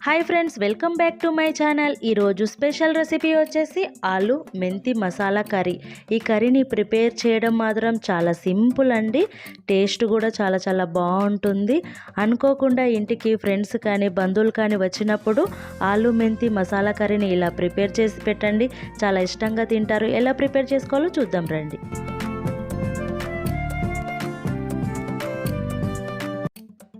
Hi friends, welcome back to my channel. ఈరోజు special recipe వచ్చేసి ఆలు మెంతి మసాలా కర్రీ. ఈ కర్రీని ప్రిపేర్ చేయడం మాత్రం చాలా సింపుల్ అండి. టేస్ట్ కూడా చాలా బాగుంటుంది. అనుకోకుండా ఇంటికి ఫ్రెండ్స్ కానీ బంధువులు కానీ వచ్చినప్పుడు ఆలు మెంతి మసాలా కర్రీని ఇలా ప్రిపేర్ చేసి పెట్టండి. చాలా ఇష్టంగా తింటారు. ఎలా ప్రిపేర్ చేసుకోవాలో చూద్దాం రండి.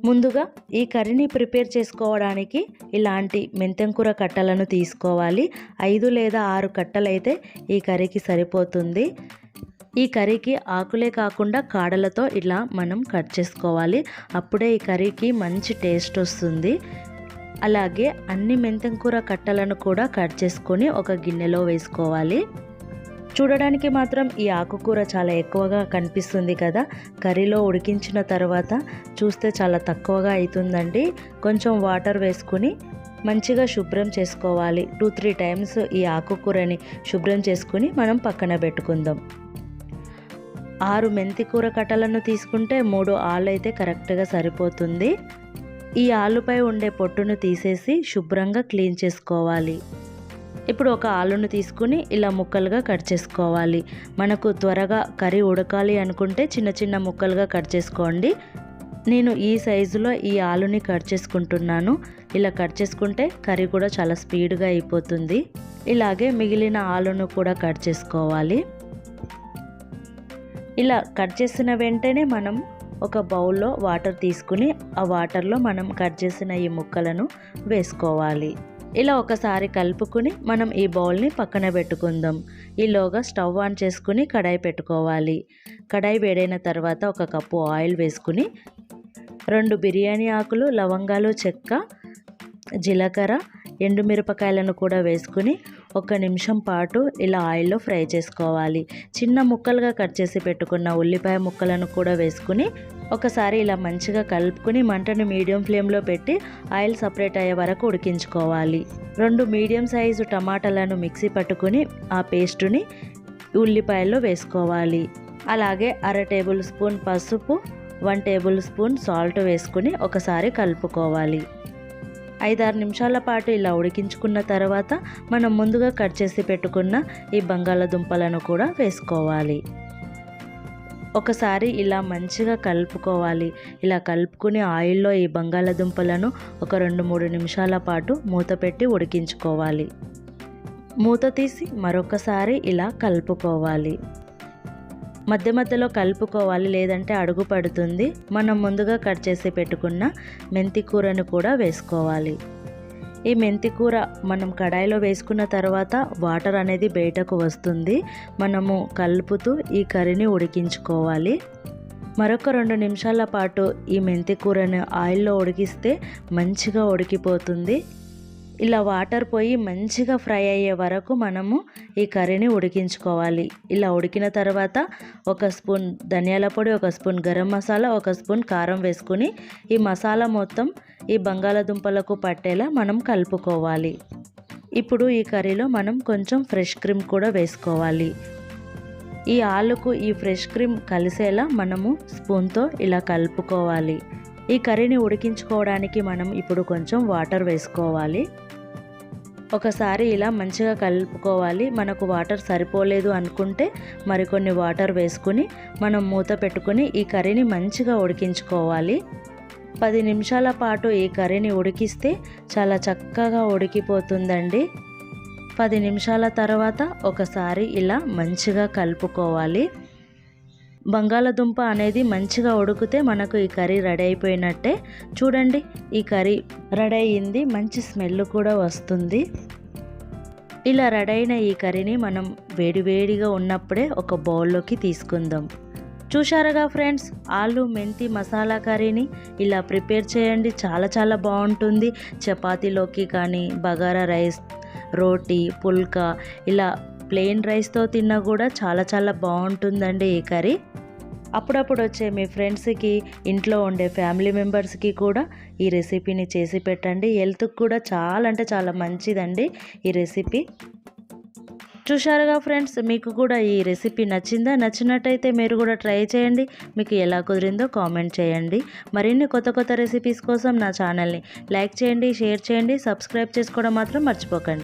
ముందుగా ఈ కర్రీని ప్రిపేర్ చేసుకోవడానికి ఇలాంటి మెంతెంకూర కట్టలను తీసుకోవాలి. 5 లేదా 6 కట్టలైతే ఈ కర్రీకి సరిపోతుంది. ఈ కర్రీకి ఆకులే కాకుండా కాడలతో ఇలా మనం కట్ చేసుకోవాలి. అప్పుడే ఈ కర్రీకి మంచి టేస్ట్ వస్తుంది. అలాగే అన్ని మెంతెంకూర కట్టలను కూడా కట్ చేసుకొని ఒక గిన్నెలో వేసుకోవాలి. చూడడానికి మాత్రం ఈ ఆకుకూర చాలా ఎక్కువగా కనిపిస్తుంది కదా, కర్రీలో ఉడికించిన తర్వాత చూస్తే చాలా తక్కువగా అవుతుందండి. కొంచెం వాటర్ వేసుకుని మంచిగా శుభ్రం చేసుకోవాలి. 2-3 టైమ్స్ ఈ ఆకుకూరని శుభ్రం చేసుకుని మనం పక్కన పెట్టుకుందాం. 6 మెంతి కూర కట్టలను తీసుకుంటే 3 ఆలు అయితే కరెక్ట్గా సరిపోతుంది. ఈ ఆలుపై ఉండే పొట్టును తీసేసి శుభ్రంగా క్లీన్ చేసుకోవాలి. ఇప్పుడు ఒక ఆలును తీసుకుని ఇలా ముక్కలుగా కట్ చేసుకోవాలి. మనకు త్వరగా కర్రీ ఉడకాలి అనుకుంటే చిన్న ముక్కలుగా కట్ చేసుకోండి. నేను ఈ సైజులో ఈ ఆలుని కట్ చేసుకుంటున్నాను. ఇలా కట్ చేసుకుంటే కర్రీ కూడా చాలా స్పీడ్గా అయిపోతుంది. ఇలాగే మిగిలిన ఆలును కూడా కట్ చేసుకోవాలి. ఇలా కట్ చేసిన వెంటనే మనం ఒక బౌల్లో వాటర్ తీసుకుని ఆ వాటర్లో మనం కట్ చేసిన ఈ ముక్కలను వేసుకోవాలి. ఇలా ఒకసారి కలుపుకుని మనం ఈ బౌల్ని పక్కన పెట్టుకుందాం. ఈలోగా స్టవ్ ఆన్ చేసుకుని కడాయి పెట్టుకోవాలి. కడాయి వేడైన తర్వాత 1 కప్పు ఆయిల్ వేసుకుని 2 బిర్యానీ ఆకులు, లవంగాలు, చెక్క, జీలకర్ర, ఎండుమిరపకాయలను కూడా వేసుకుని 1 నిమిషం పాటు ఇలా ఆయిల్లో ఫ్రై చేసుకోవాలి. చిన్న ముక్కలుగా కట్ చేసి పెట్టుకున్న ఉల్లిపాయ ముక్కలను కూడా వేసుకుని ఒకసారి ఇలా మంచిగా కలుపుకుని మంటను మీడియం ఫ్లేమ్లో పెట్టి ఆయిల్ సపరేట్ అయ్యే వరకు ఉడికించుకోవాలి. 2 మీడియం సైజు టమాటాలను మిక్సీ పట్టుకుని ఆ పేస్టుని ఉల్లిపాయల్లో వేసుకోవాలి. అలాగే 1/2 టేబుల్ స్పూన్ పసుపు, 1 టేబుల్ స్పూన్ సాల్ట్ వేసుకుని ఒకసారి కలుపుకోవాలి. 5-6 నిమిషాల పాటు ఇలా ఉడికించుకున్న తర్వాత మనం ముందుగా కట్ చేసి పెట్టుకున్న ఈ బంగాళదుంపలను కూడా వేసుకోవాలి. ఒకసారి ఇలా మంచిగా కలుపుకోవాలి. ఇలా కలుపుకుని ఆయిల్లో ఈ బంగాళదుంపలను ఒక 2-3 నిమిషాల పాటు మూత పెట్టి ఉడికించుకోవాలి. మూత తీసి మరొకసారి ఇలా కలుపుకోవాలి. మధ్య మధ్యలో కలుపుకోవాలి, లేదంటే అడుగు పడుతుంది. మనం ముందుగా కట్ చేసి పెట్టుకున్న మెంతి కూరను కూడా వేసుకోవాలి. ఈ మెంతి కూర మనం కడాయిలో వేసుకున్న తర్వాత వాటర్ అనేది బయటకు వస్తుంది. మనము కలుపుతూ ఈ కర్రీని ఉడికించుకోవాలి. మరొక 2 నిమిషాల పాటు ఈ మెంతి కూరను ఆయిల్లో ఉడికిస్తే మంచిగా ఉడికిపోతుంది. ఇలా వాటర్ పోయి మంచిగా ఫ్రై అయ్యే వరకు మనము ఈ కర్రీని ఉడికించుకోవాలి. ఇలా ఉడికిన తర్వాత 1 స్పూన్ ధనియాల పొడి, 1 స్పూన్ గరం మసాలా, 1 స్పూన్ కారం వేసుకుని ఈ మసాలా మొత్తం ఈ బంగాళదుంపలకు పట్టేలా మనం కలుపుకోవాలి. ఇప్పుడు ఈ కర్రీలో మనం కొంచెం ఫ్రెష్ క్రీమ్ కూడా వేసుకోవాలి. ఈ ఆలుకు ఈ ఫ్రెష్ క్రీమ్ కలిసేలా మనము స్పూన్తో ఇలా కలుపుకోవాలి. ఈ కర్రీని ఉడికించుకోవడానికి మనం ఇప్పుడు కొంచెం వాటర్ వేసుకోవాలి. ఒకసారి ఇలా మంచిగా కలుపుకోవాలి. మనకు వాటర్ సరిపోలేదు అనుకుంటే మరికొన్ని వాటర్ వేసుకుని మనం మూత పెట్టుకుని ఈ కర్రీని మంచిగా ఉడికించుకోవాలి. 10 నిమిషాల పాటు ఈ కర్రీని ఉడికిస్తే చాలా చక్కగా ఉడికిపోతుందండి. 10 నిమిషాల తర్వాత ఒకసారి ఇలా మంచిగా కలుపుకోవాలి. బంగాళదుంప అనేది మంచిగా ఉడికితే మనకు ఈ కర్రీ రెడీ అయిపోయినట్టే. చూడండి, ఈ కర్రీ రెడీ అయ్యింది. మంచి స్మెల్ కూడా వస్తుంది. ఇలా రెడీ అయిన ఈ కర్రీని మనం వేడివేడిగా ఉన్నప్పుడే ఒక బౌల్లోకి తీసుకుందాం. చూశారుగా ఫ్రెండ్స్, ఆలు మెంతి మసాలా కర్రీని ఇలా ప్రిపేర్ చేయండి. చాలా బాగుంటుంది. చపాతీలోకి కానీ, బగారా రైస్, రోటీ, పుల్కా, ఇలా ప్లెయిన్ రైస్తో తిన్నా కూడా చాలా బాగుంటుందండి ఈ కర్రీ. అప్పుడప్పుడు వచ్చే మీ ఫ్రెండ్స్కి, ఇంట్లో ఉండే ఫ్యామిలీ మెంబర్స్కి కూడా ఈ రెసిపీని చేసి పెట్టండి. హెల్త్కి కూడా చాలా మంచిదండి ఈ రెసిపీ. చూశారుగా ఫ్రెండ్స్, మీకు కూడా ఈ రెసిపీ నచ్చిందా? నచ్చినట్టయితే మీరు కూడా ట్రై చేయండి. మీకు ఎలా కుదిరిందో కామెంట్ చేయండి. మరిన్ని కొత్త కొత్త రెసిపీస్ కోసం నా ఛానల్ని లైక్ చేయండి, షేర్ చేయండి, సబ్స్క్రైబ్ చేసుకోవడం మాత్రం మర్చిపోకండి.